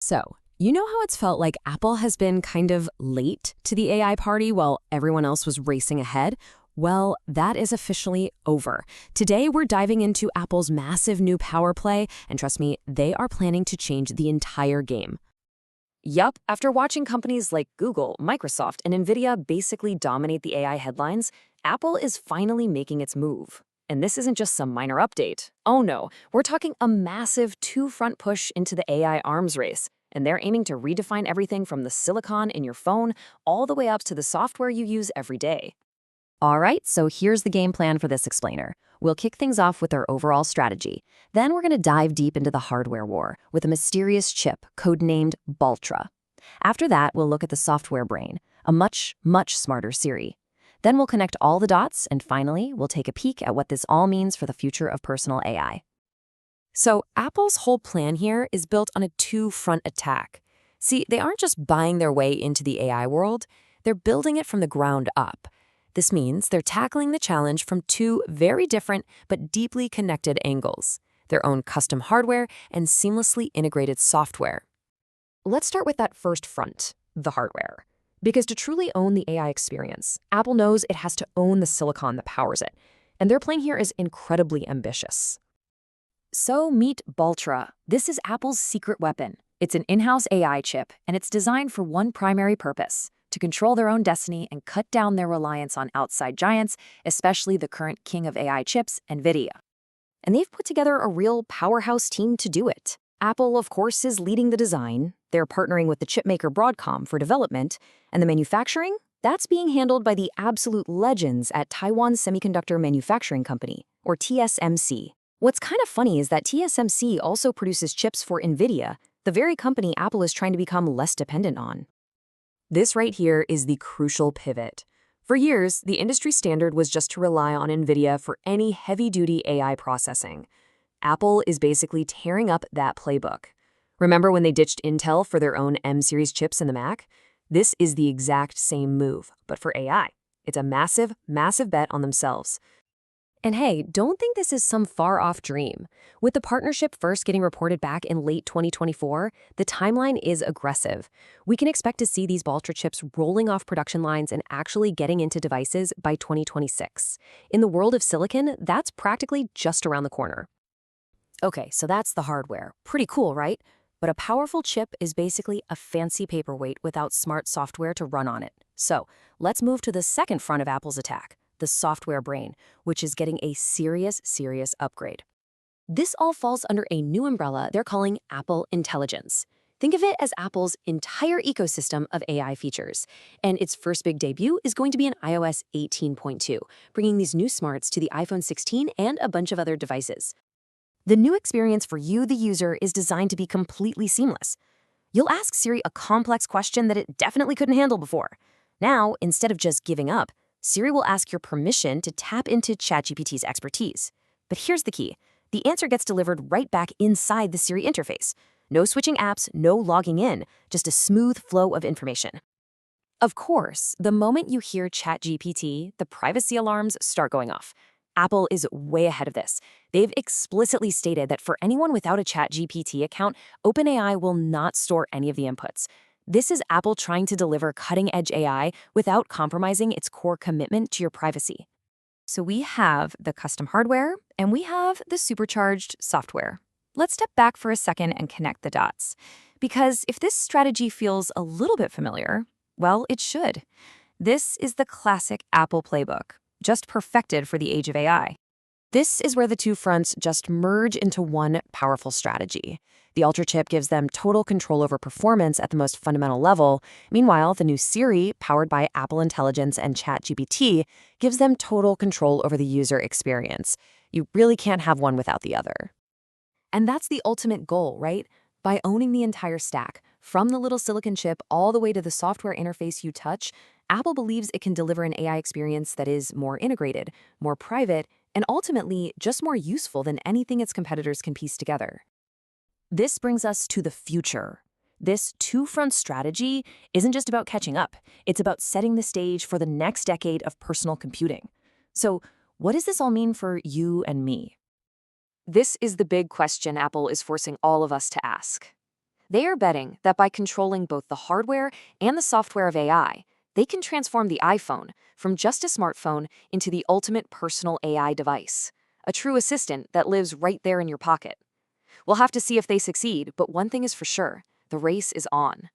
So, you know how it's felt like Apple has been kind of late to the AI party while everyone else was racing ahead? Well, that is officially over. Today, we're diving into Apple's massive new power play, and trust me, they are planning to change the entire game. Yup, after watching companies like Google, Microsoft, and Nvidia basically dominate the AI headlines, Apple is finally making its move. And this isn't just some minor update. Oh no, we're talking a massive two-front push into the AI arms race. And they're aiming to redefine everything from the silicon in your phone all the way up to the software you use every day. All right, so here's the game plan for this explainer. We'll kick things off with our overall strategy. Then we're going to dive deep into the hardware war with a mysterious chip codenamed Baltra. After that, we'll look at the software brain, a much, much smarter Siri. Then we'll connect all the dots, and finally, we'll take a peek at what this all means for the future of personal AI. So Apple's whole plan here is built on a two-front attack. See, they aren't just buying their way into the AI world, they're building it from the ground up. This means they're tackling the challenge from two very different but deeply connected angles: their own custom hardware and seamlessly integrated software. Let's start with that first front, the hardware. Because to truly own the AI experience, Apple knows it has to own the silicon that powers it. And their plan here is incredibly ambitious. So meet Baltra. This is Apple's secret weapon. It's an in-house AI chip, and it's designed for one primary purpose: to control their own destiny and cut down their reliance on outside giants, especially the current king of AI chips, Nvidia. And they've put together a real powerhouse team to do it. Apple, of course, is leading the design. They're partnering with the chipmaker Broadcom for development, and the manufacturing? That's being handled by the absolute legends at Taiwan Semiconductor Manufacturing Company, or TSMC. What's kind of funny is that TSMC also produces chips for Nvidia, the very company Apple is trying to become less dependent on. This right here is the crucial pivot. For years, the industry standard was just to rely on Nvidia for any heavy-duty AI processing. Apple is basically tearing up that playbook. Remember when they ditched Intel for their own M-series chips in the Mac? This is the exact same move, but for AI. It's a massive, massive bet on themselves. And hey, don't think this is some far-off dream. With the partnership first getting reported back in late 2024, the timeline is aggressive. We can expect to see these Baltra chips rolling off production lines and actually getting into devices by 2026. In the world of silicon, that's practically just around the corner. Okay, so that's the hardware. Pretty cool, right? But a powerful chip is basically a fancy paperweight without smart software to run on it. So let's move to the second front of Apple's attack: the software brain, which is getting a serious upgrade. This all falls under a new umbrella they're calling Apple Intelligence. Think of it as Apple's entire ecosystem of AI features. And its first big debut is going to be in iOS 18.2, bringing these new smarts to the iPhone 16 and a bunch of other devices. The new experience for you, the user, is designed to be completely seamless. You'll ask Siri a complex question that it definitely couldn't handle before. Now, instead of just giving up, Siri will ask your permission to tap into ChatGPT's expertise. But here's the key: the answer gets delivered right back inside the Siri interface. No switching apps, no logging in, just a smooth flow of information. Of course, the moment you hear ChatGPT, the privacy alarms start going off. Apple is way ahead of this. They've explicitly stated that for anyone without a ChatGPT account, OpenAI will not store any of the inputs. This is Apple trying to deliver cutting-edge AI without compromising its core commitment to your privacy. So we have the custom hardware, and we have the supercharged software. Let's step back for a second and connect the dots. Because if this strategy feels a little bit familiar, well, it should. This is the classic Apple playbook, just perfected for the age of AI. This is where the two fronts just merge into one powerful strategy. The Ultra chip gives them total control over performance at the most fundamental level. Meanwhile, the new Siri, powered by Apple Intelligence and ChatGPT, gives them total control over the user experience. You really can't have one without the other. And that's the ultimate goal, right? By owning the entire stack, from the little silicon chip all the way to the software interface you touch, Apple believes it can deliver an AI experience that is more integrated, more private, and ultimately just more useful than anything its competitors can piece together. This brings us to the future. This two-front strategy isn't just about catching up. It's about setting the stage for the next decade of personal computing. So, what does this all mean for you and me? This is the big question Apple is forcing all of us to ask. They are betting that by controlling both the hardware and the software of AI, they can transform the iPhone from just a smartphone into the ultimate personal AI device, a true assistant that lives right there in your pocket. We'll have to see if they succeed, but one thing is for sure, the race is on.